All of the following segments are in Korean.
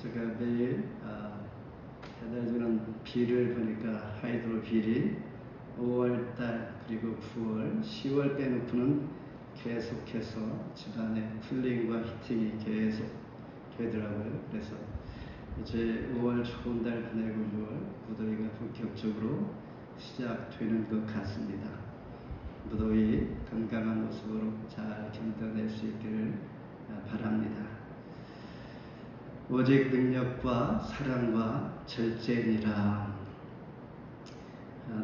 제가 매일 해달주는 비를 보니까 하이드로빌이 5월달 그리고 9월, 10월 빼놓고는 계속해서 집안에 쿨링과 히팅이 계속 되더라고요. 그래서 이제 5월 좋은 달 보내고 6월 무더위가 본격적으로 시작되는 것 같습니다. 무더위 건강한 모습으로 잘 견뎌낼 수 있기를 바랍니다. 오직 능력과 사랑과 절제니라.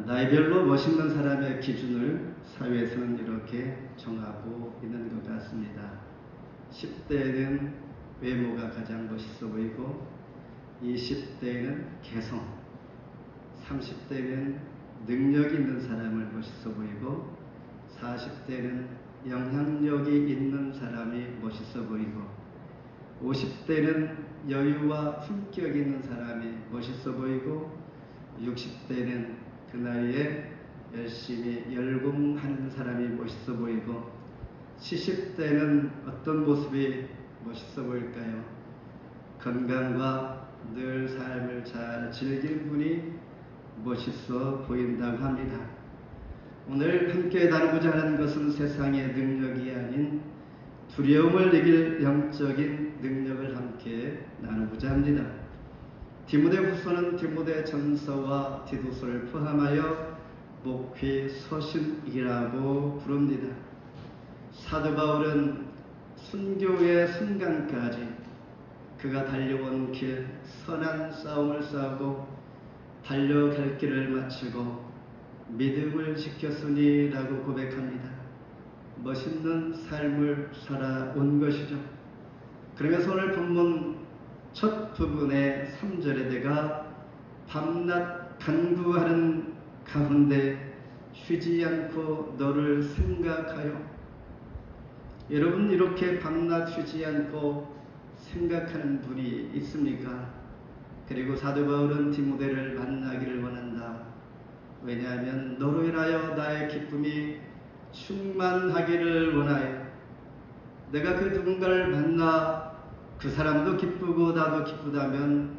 나이별로 멋있는 사람의 기준을 사회에서는 이렇게 정하고 있는 것 같습니다. 10대에는 외모가 가장 멋있어 보이고 20대에는 개성, 30대에는 능력 있는 사람을 멋있어 보이고 40대에는 영향력이 있는 사람이 멋있어 보이고 50대는 여유와 품격 있는 사람이 멋있어 보이고 60대는 그 나이에 열심히 열공하는 사람이 멋있어 보이고 70대는 어떤 모습이 멋있어 보일까요? 건강과 늘 삶을 잘 즐길 분이 멋있어 보인다고 합니다. 오늘 함께 나누고자 하는 것은 세상의 능력이 아닌 두려움을 이길 영적인 능력을 함께 나누고자 합니다. 디모데후서는 디모데전서와 디도서를 포함하여 목회 서신이라고 부릅니다. 사도 바울은 순교의 순간까지 그가 달려온 길, 선한 싸움을 싸우고 달려갈 길을 마치고 믿음을 지켰으니 라고 고백합니다. 멋있는 삶을 살아온 것이죠. 그러면서 오늘 본문 첫 부분의 3절에 내가 밤낮 간구하는 가운데 쉬지 않고 너를 생각하여. 여러분 이렇게 밤낮 쉬지 않고 생각하는 분이 있습니까? 그리고 사도 바울은 디모데를 만나기를 원한다. 왜냐하면 너로 인하여 나의 기쁨이 충만하기를 원하여. 내가 그 누군가를 만나 그 사람도 기쁘고 나도 기쁘다면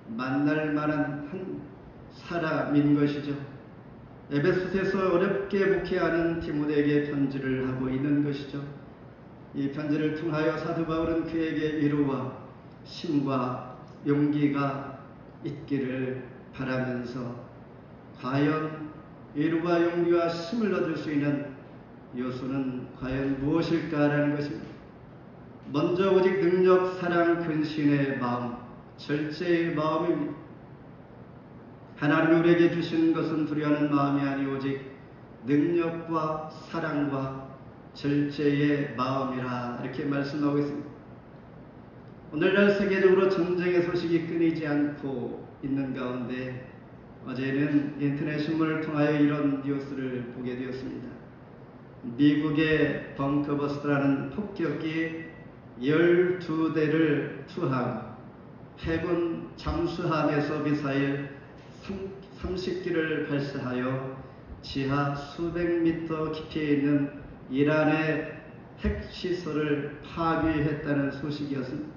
만날 만한 한 사람인 것이죠. 에베소서에서 어렵게 목회하는 디모데에게 편지를 하고 있는 것이죠. 이 편지를 통하여 사도 바울은 그에게 위로와 힘과 용기가 있기를 바라면서 과연 위로와 용기와 힘을 얻을 수 있는 요소는 과연 무엇일까라는 것입니다. 먼저 오직 능력, 사랑, 근신의 마음, 절제의 마음입니다. 하나님이 우리에게 주신 것은 두려워하는 마음이 아니 오직 능력과 사랑과 절제의 마음이라 이렇게 말씀하고 있습니다. 오늘날 세계적으로 전쟁의 소식이 끊이지 않고 있는 가운데 어제는 인터넷 신문을 통하여 이런 뉴스를 보게 되었습니다. 미국의 벙커버스터라는 폭격기 12대를 투하하고 해군 잠수함에서 미사일 30기를 발사하여 지하 수백 미터 깊이에 있는 이란의 핵시설을 파괴했다는 소식이었습니다.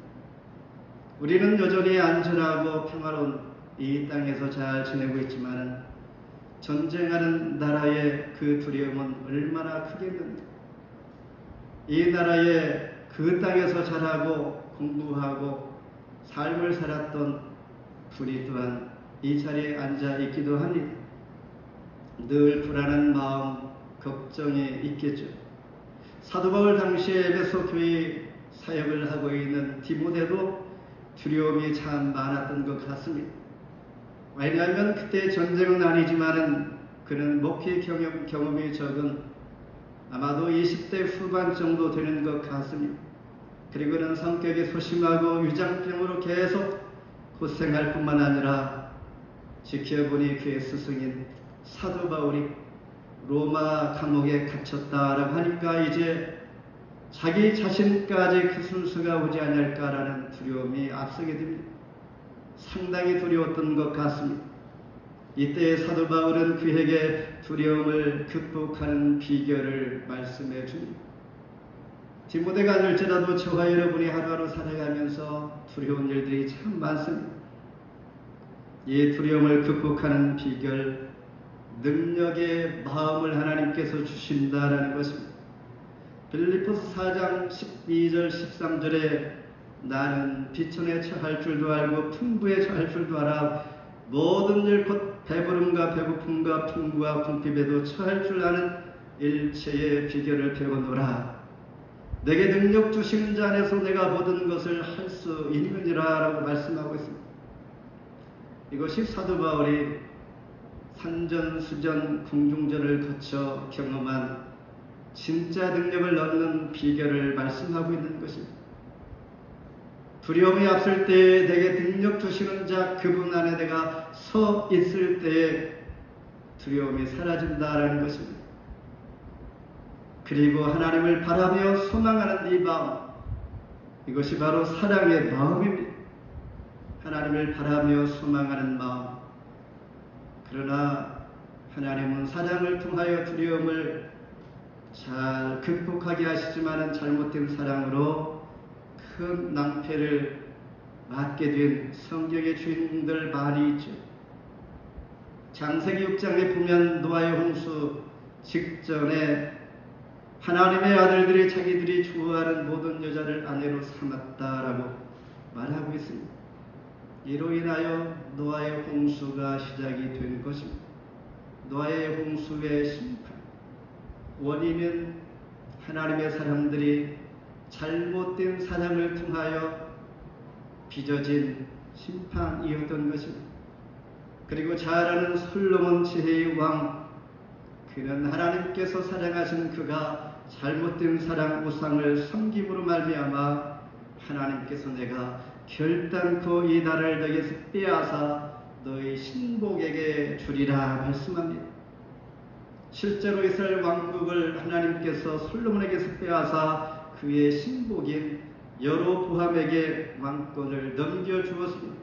우리는 여전히 안전하고 평화로운 이 땅에서 잘 지내고 있지만 전쟁하는 나라의 그 두려움은 얼마나 크겠는가. 이 나라의 그 땅에서 자라고 공부하고 삶을 살았던 분이 또한 이 자리에 앉아 있기도 합니다. 늘 불안한 마음, 걱정이 있겠죠. 사도 바울 당시에 에베소 교회 사역을 하고 있는 디모데도 두려움이 참 많았던 것 같습니다. 왜냐하면 그때 전쟁은 아니지만은 그는 목회 경험이 적은 아마도 20대 후반 정도 되는 것 같습니다. 그리고 그는 성격이 소심하고 유장병으로 계속 고생할 뿐만 아니라 지켜보니 그의 스승인 사도 바울이 로마 감옥에 갇혔다라고 하니까 이제 자기 자신까지 그 순수가 오지 않을까라는 두려움이 앞서게 됩니다. 상당히 두려웠던 것 같습니다. 이때 사도 바울은 그에게 두려움을 극복하는 비결을 말씀해 줍니다. 디모데가 될지라도 저와 여러분이 하루하루 살아가면서 두려운 일들이 참 많습니다. 이 두려움을 극복하는 비결, 능력의 마음을 하나님께서 주신다라는 것입니다. 빌립보서 4장 12절 13절에 나는 비천에 처할 줄도 알고 풍부에 처할 줄도 알아 모든 일 곧 배부름과 배고픔과 풍부와 궁핍에도 처할 줄 아는 일체의 비결을 배우노라. 내게 능력 주시는 자 안에서 내가 모든 것을 할 수 있느니라 라고 말씀하고 있습니다. 이것이 사도 바울이 산전수전 궁중전을 거쳐 경험한 진짜 능력을 얻는 비결을 말씀하고 있는 것입니다. 두려움이 앞설 때에 내게 능력 주시는 자 그분 안에 내가 서 있을 때에 두려움이 사라진다라는 것입니다. 그리고 하나님을 바라며 소망하는 이 마음, 이것이 바로 사랑의 마음입니다. 하나님을 바라며 소망하는 마음. 그러나 하나님은 사랑을 통하여 두려움을 잘 극복하게 하시지만은 잘못된 사랑으로 큰 낭패를 맞게 된 성경의 주인공들 많이 있죠. 창세기 6장에 보면 노아의 홍수 직전에 하나님의 아들들이 자기들이 좋아하는 모든 여자를 아내로 삼았다라고 말하고 있습니다. 이로 인하여 노아의 홍수가 시작이 된 것입니다. 노아의 홍수의 심판, 원인은 하나님의 사람들이 잘못된 사랑을 통하여 빚어진 심판이었던 것입니다. 그리고 잘 아는 솔로몬 지혜의 왕, 그는 하나님께서 사랑하시는 그가 잘못된 사랑 우상을 섬김으로 말미암아 하나님께서 내가 결단코 이 나라를 너희에서 빼앗아 너희 신복에게 주리라 말씀합니다. 실제로 이스라엘 왕국을 하나님께서 솔로몬에게서 빼앗아 그의 신복인 여로보암에게 왕권을 넘겨주었습니다.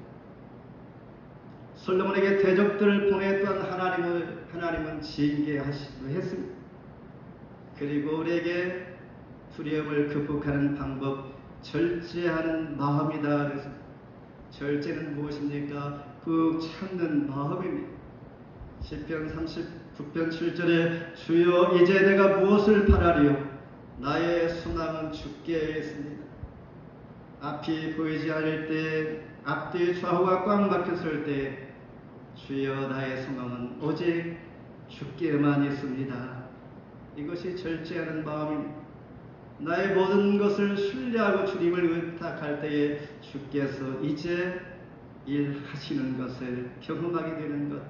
솔로몬에게 대적들을 보냈던 하나님은 징계하시기도 했습니다. 그리고 우리에게 두려움을 극복하는 방법, 절제하는 마음이다. 그래서 절제는 무엇입니까? 꾹 참는 마음입니다. 시편 39편 7절에 주여 이제 내가 무엇을 바라리요? 나의 소망은 주께 있습니다. 앞이 보이지 않을 때, 앞뒤 좌우가 꽉 막혔을 때 주여 나의 소망은 오직 주께만 있습니다. 이것이 절제하는 마음입니다. 나의 모든 것을 신뢰하고 주님을 의탁할 때에 주께서 이제 일하시는 것을 경험하게 되는 것.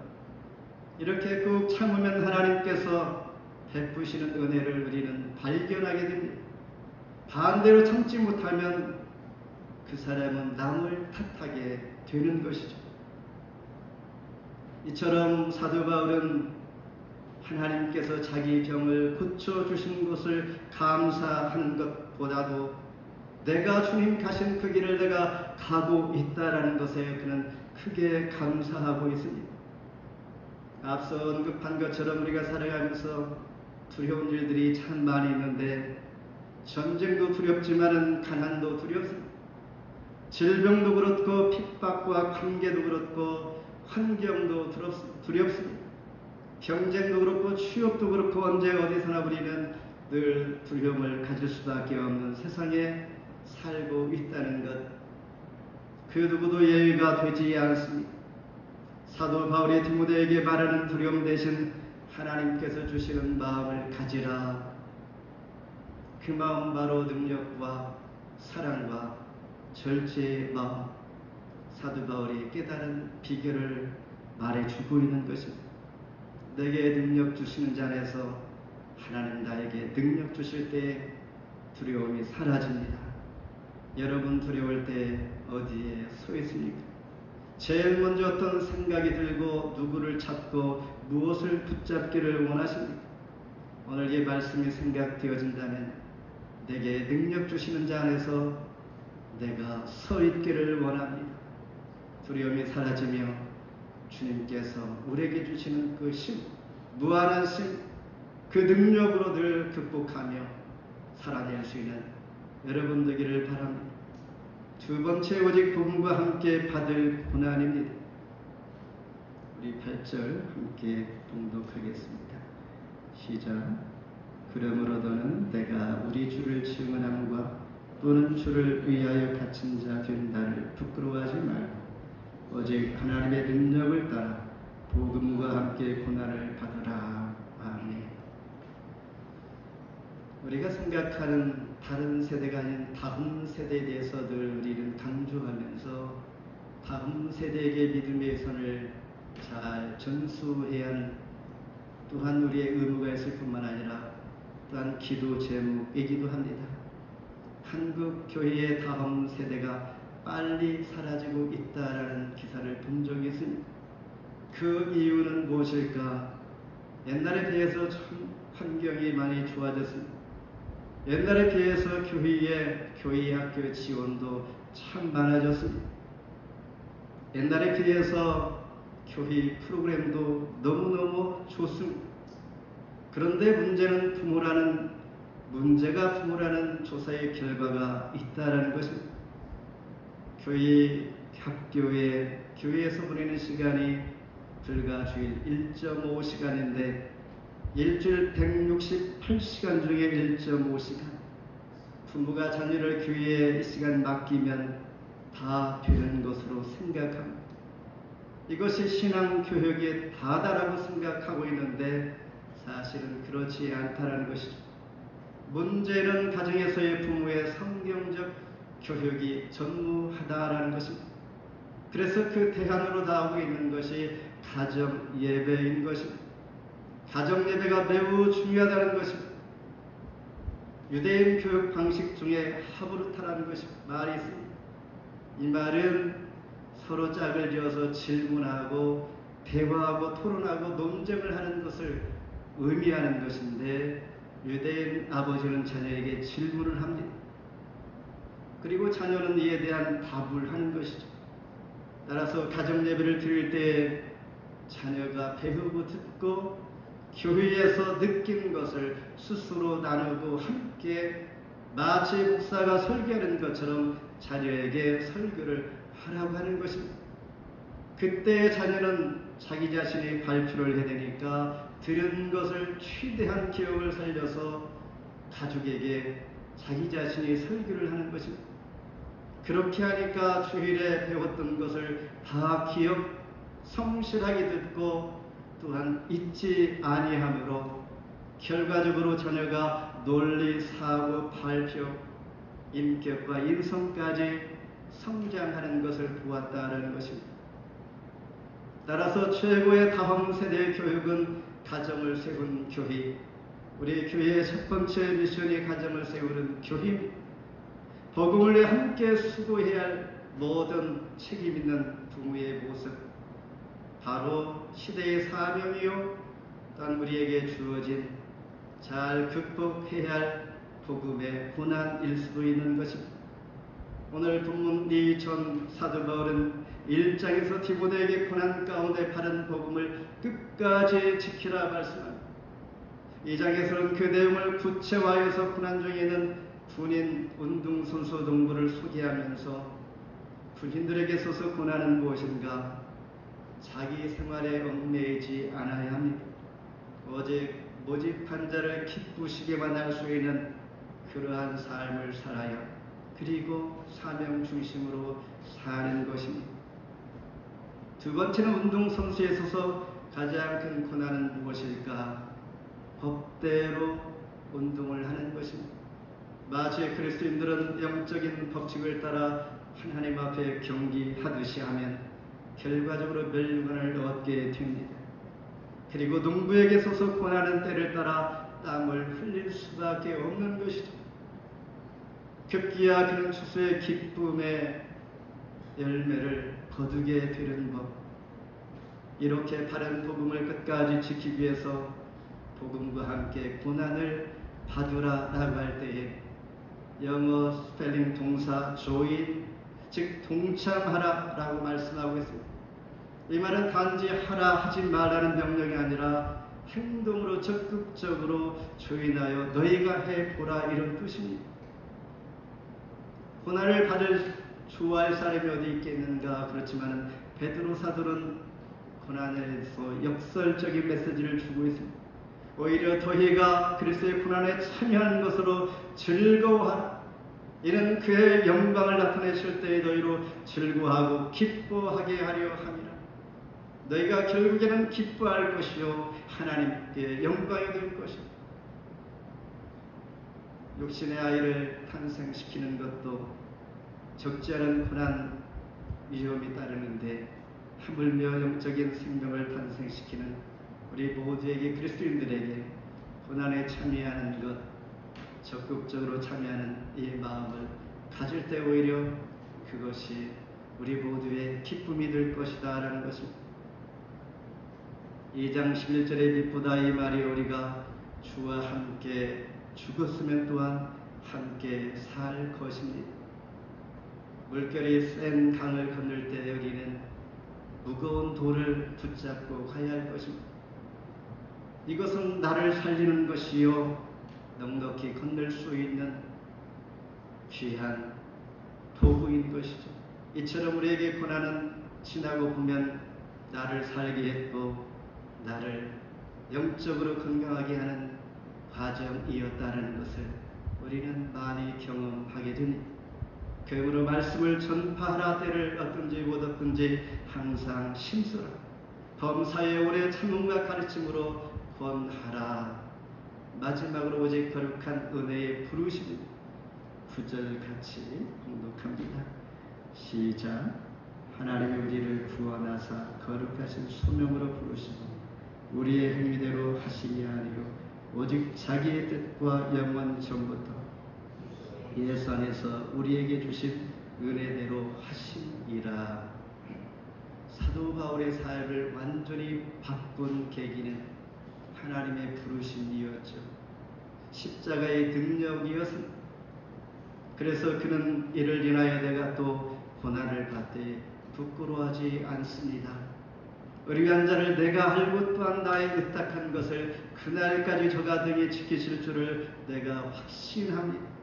이렇게 꾹 참으면 하나님께서 베푸시는 은혜를 우리는 발견하게 됩니다. 반대로 참지 못하면 그 사람은 남을 탓하게 되는 것이죠. 이처럼 사도 바울은 하나님께서 자기 병을 고쳐주신 것을 감사하는 것보다도 내가 주님 가신 그 길을 내가 가고 있다라는 것에 그는 크게 감사하고 있습니다. 앞서 언급한 것처럼 우리가 살아가면서 두려운 일들이 참 많이 있는데 전쟁도 두렵지만은 가난도 두렵습니다. 질병도 그렇고 핍박과 관계도 그렇고 환경도 두렵습니다. 경쟁도 그렇고 취업도 그렇고 언제 어디서나 우리는 늘 두려움을 가질 수밖에 없는 세상에 살고 있다는 것, 그 누구도 예외가 되지 않습니다. 사도 바울이 디모데에게 말하는 두려움 대신 하나님께서 주시는 마음을 가지라. 그 마음 바로 능력과 사랑과 절제의 마음, 사도 바울이 깨달은 비결을 말해주고 있는 것입니다. 내게 능력 주시는 자 안에서 하나님 나에게 능력 주실 때 두려움이 사라집니다. 여러분 두려울 때 어디에 서 있습니까? 제일 먼저 어떤 생각이 들고 누구를 찾고 무엇을 붙잡기를 원하십니까? 오늘 이 말씀이 생각되어진다면 내게 능력 주시는 자 안에서 내가 서 있기를 원합니다. 두려움이 사라지며 주님께서 우리에게 주시는 그 힘, 무한한 힘, 그 능력으로 늘 극복하며 살아낼 수 있는 여러분 되기를 바랍니다. 두 번째, 오직 복음과 함께 받을 고난입니다. 우리 8절 함께 봉독하겠습니다. 시작. 그러므로 너는 내가 우리 주를 증언함과 또는 주를 위하여 갇힌 자 된다를 부끄러워하지 말고 오직 하나님의 능력을 따라 복음과 함께 고난을 받으라. 아멘. 우리가 생각하는 다른 세대가 아닌 다음 세대에 대해서 늘 우리는 강조하면서 다음 세대에게 믿음의 선을 잘 전수해야 하는, 또한 우리의 의무가 있을 뿐만 아니라 또한 기도 제목이기도 합니다. 한국 교회의 다음 세대가 빨리 사라지고 있다라는 기사를 본 적이 있습니다. 그 이유는 무엇일까? 옛날에 비해서 참 환경이 많이 좋아졌습니다. 옛날에 비해서 교회 학교 지원도 참 많아졌습니다. 옛날에 비해서 교회 프로그램도 너무너무 좋습니다. 그런데 문제가 부모라는 조사의 결과가 있다라는 것입니다. 교회에서 보내는 시간이 불과 주일 1.5시간인데 일주일 168시간 중에 1.5시간, 부모가 자녀를 교회에 이 시간 맡기면 다 되는 것으로 생각합니다. 이것이 신앙교육의 다다라고 생각하고 있는데 사실은 그렇지 않다라는 것이죠. 문제는 가정에서의 부모의 성경적 교육이 전무하다라는 것입니다. 그래서 그 대안으로 나오고 있는 것이 가정 예배인 것입니다. 가정 예배가 매우 중요하다는 것입니다. 유대인 교육 방식 중에 하브루타라는 것이 말이 있습니다. 이 말은 서로 짝을 지어서 질문하고 대화하고 토론하고 논쟁을 하는 것을 의미하는 것인데, 유대인 아버지는 자녀에게 질문을 합니다. 그리고 자녀는 이에 대한 답을 하는 것이죠. 따라서 가정 예배를 드릴 때 자녀가 배우고 듣고 교회에서 느낀 것을 스스로 나누고 함께 마치 목사가 설교하는 것처럼 자녀에게 설교를 하라고 하는 것입니다. 그때 자녀는 자기 자신이 발표를 해야 되니까 들은 것을 최대한 기억을 살려서 가족에게 자기 자신이 설교를 하는 것입니다. 그렇게 하니까 주일에 배웠던 것을 다 기억 성실하게 듣고 또한 잊지 아니함으로 결과적으로 자녀가 논리, 사고, 발표, 인격과 인성까지 성장하는 것을 보았다는 것입니다. 따라서 최고의 다음 세대의 교육은 가정을 세운 교회, 우리 교회의 첫 번째 미션이 가정을 세우는 교회입니다. 복음을 위해 함께 수고해야 할 모든 책임 있는 부모의 모습, 바로 시대의 사명이요 또한 우리에게 주어진 잘 극복해야 할 복음의 고난일 수도 있는 것입니다. 오늘 본문 전 사도 바울은 1장에서 디모데에게 고난 가운데 바른 복음을 끝까지 지키라 말씀합니다. 2장에서는 그 내용을 구체화해서 고난 중에 있는 군인 운동선수 동부를 소개하면서 군인들에게 있어서 고난은 무엇인가? 자기 생활에 얽매이지 않아야 합니다. 오직 모집한 자를 기쁘시게만 할 수 있는 그러한 삶을 살아야, 그리고 사명 중심으로 사는 것입니다. 두 번째는 운동선수에 있어서 가장 큰 고난은 무엇일까? 법대로 운동을 하는 것입니다. 마치 그리스도인들은 영적인 법칙을 따라 하나님 앞에 경기하듯이 하면 결과적으로 멸류관을 얻게 됩니다. 그리고 농부에게 있어서 고난은 때를 따라 땀을 흘릴 수밖에 없는 것이죠. 급기야 그는 추수의 기쁨의 열매를 거두게 되는 법, 이렇게 바른 복음을 끝까지 지키기 위해서 복음과 함께 고난을 받으라 라고 할 때에 영어 스펠링 동사 join, 즉 동참하라 라고 말씀하고 있습니다. 이 말은 단지 하라 하지 말라는 명령이 아니라 행동으로 적극적으로 조인하여 너희가 해보라 이런 뜻입니다. 고난을 받을 좋아할 사람이 어디 있겠는가. 그렇지만 베드로 사도는 고난에서 역설적인 메시지를 주고 있습니다. 오히려 너희가 그리스도의 고난에 참여하는 것으로 즐거워하라. 이는 그의 영광을 나타내실 때에 너희로 즐거워하고 기뻐하게 하려 함이라. 너희가 결국에는 기뻐할 것이요 하나님께 영광이 될 것이다. 육신의 아이를 탄생시키는 것도 적지 않은 고난 위험이 따르는데 하물며 영적인 생명을 탄생시키는 우리 모두에게, 그리스도인들에게 고난에 참여하는 것, 적극적으로 참여하는 이 마음을 가질 때 오히려 그것이 우리 모두의 기쁨이 될 것이다 라는 것입니다. 2장 11절에 빛보다 이 말이 우리가 주와 함께 죽었으면 또한 함께 살 것입니다. 물결이 센 강을 건널 때 우리는 무거운 돌을 붙잡고 가야 할 것입니다. 이것은 나를 살리는 것이요 넉넉히 건널 수 있는 귀한 도구인 것이죠. 이처럼 우리에게 고난은 지나고 보면 나를 살게 했고 나를 영적으로 건강하게 하는 과정이었다는 것을 우리는 많이 경험하게 됩니다. 그러므로 말씀을 전파하라. 때를 얻든지 못 얻든지 항상 심쓰라. 범사의 오래 참음과 가르침으로 권하라. 마지막으로 오직 거룩한 은혜의 부르심이 구절같이 공독합니다. 시작. 하나님이 우리를 구원하사 거룩하신 소명으로 부르시고 우리의 행위대로 하시기 아니요 오직 자기의 뜻과 영원 전부터 예산에서 우리에게 주신 은혜대로 하시니라. 사도 바울의 삶을 완전히 바꾼 계기는 하나님의 부르심이었죠. 십자가의 능력이었습니다. 그래서 그는 이를 인하여 내가 또 고난을 받되 부끄러워하지 않습니다. 의리한 자를 내가 알고 또한 나의 의탁한 것을 그날까지 저가 등에 지키실 줄을 내가 확신합니다.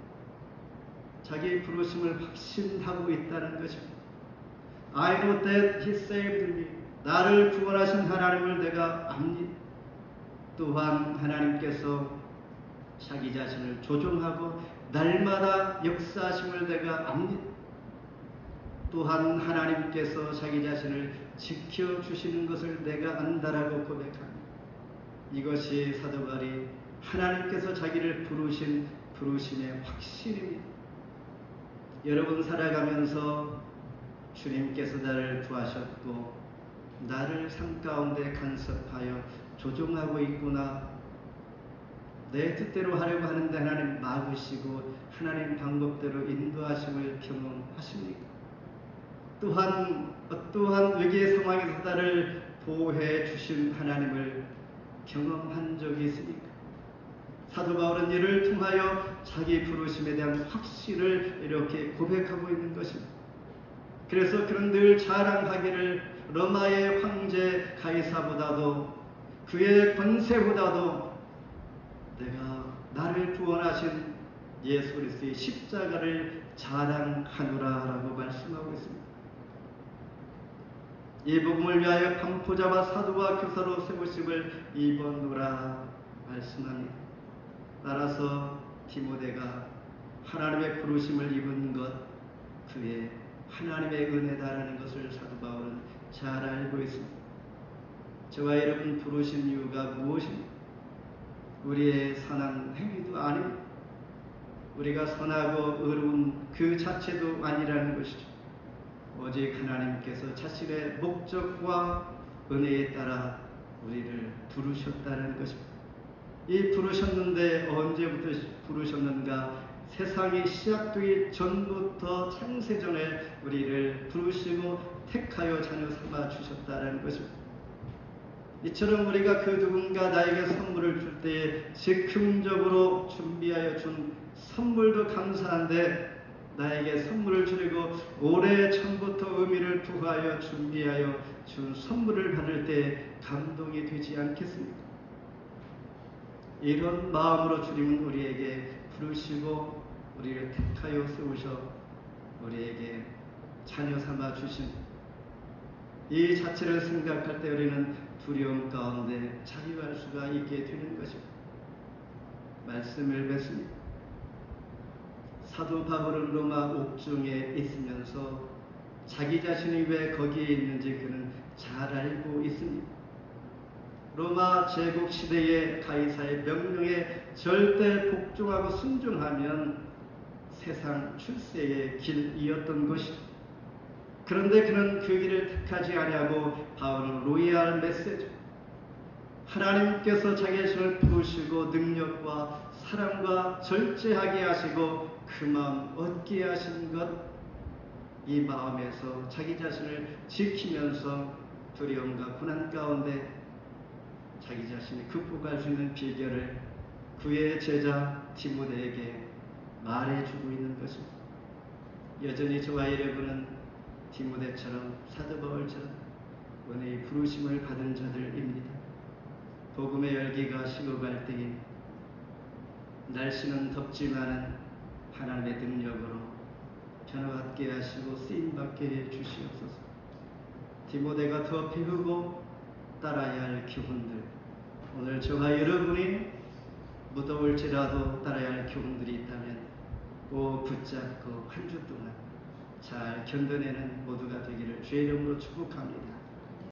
자기의 부르심을 확신하고 있다는 것입니다. I know that He saved me. 나를 구원하신 하나님을 내가 압니다. 또한 하나님께서 자기 자신을 조종하고 날마다 역사하심을 내가 압니다. 또한 하나님께서 자기 자신을 지켜주시는 것을 내가 안다라고 고백합니다. 이것이 사도 바울이 하나님께서 자기를 부르신 부르심의 확신입니다. 여러분 살아가면서 주님께서 나를 구하셨고 나를 삶 가운데 간섭하여 조종하고 있구나. 내 뜻대로 하려고 하는데 하나님 막으시고 하나님 방법대로 인도하심을 경험하십니까? 또한 어떠한 위기의 상황에서 나를 보호해 주신 하나님을 경험한 적이 있습니까? 사도 바울은 이를 통하여 자기 부르심에 대한 확신을 이렇게 고백하고 있는 것입니다. 그래서 그는 늘 자랑하기를 로마의 황제 가이사보다도 그의 권세보다도 내가 나를 구원하신 예수 그리스도의 십자가를 자랑하노라라고 말씀하고 있습니다. 이 복음을 위하여 반포자와 사도와 교사로 세우심을 입었노라 말씀합니다. 따라서 디모데가 하나님의 부르심을 입은 것 그의 하나님의 은혜다라는 것을 사도 바울은 잘 알고 있습니다. 저와 여러분 부르신 이유가 무엇입니까? 우리의 선한 행위도 아닙니다. 우리가 선하고 의로운 그 자체도 아니라는 것이죠. 오직 하나님께서 자신의 목적과 은혜에 따라 우리를 부르셨다는 것입니다. 이 부르셨는데 언제부터 부르셨는가? 세상이 시작되기 전부터 창세전에 우리를 부르시고 택하여 자녀 삼아 주셨다는 것입니다. 이처럼 우리가 그 누군가 나에게 선물을 줄 때에 즉흥적으로 준비하여 준 선물도 감사한데 나에게 선물을 주려고 오래 전부터 의미를 부여하여 준비하여 준 선물을 받을 때 감동이 되지 않겠습니까? 이런 마음으로 주님은 우리에게 부르시고 우리를 택하여 세우셔 우리에게 자녀 삼아 주신 이 자체를 생각할 때 우리는 두려움 가운데 자유할 수가 있게 되는 것입니다. 말씀을 뵙습니다. 사도 바울은 로마 옥중에 있으면서 자기 자신이 왜 거기에 있는지 그는 잘 알고 있습니다. 로마 제국 시대의 가이사의 명령에 절대 복종하고 순종하면 세상 출세의 길이었던 것이죠. 그런데 그는 그 길을 택하지 아니하고 바울은 로이알 메시지, 하나님께서 자기 자신을 부르시고 능력과 사랑과 절제하게 하시고 그 마음 얻게 하신 것, 이 마음에서 자기 자신을 지키면서 두려움과 고난 가운데 자기 자신이 극복할 수 있는 비결을 그의 제자 디모데에게 말해주고 있는 것입니다. 여전히 저와 여러분은 디모데처럼 사도 바울처럼 은혜의 부르심을 받은 자들입니다. 복음의 열기가 식어갈 때에 날씨는 덥지만은 하나님의 능력으로 변화받게 하시고 쓰임받게 해주시옵소서. 디모데가 더 배우고 따라야 할 교훈들, 오늘 저와 여러분이 무더울지라도 따라야 할 교훈들이 있다면 꼭 붙잡고 한 주 동안 잘 견뎌내는 모두가 되기를 주의 이름으로 축복합니다.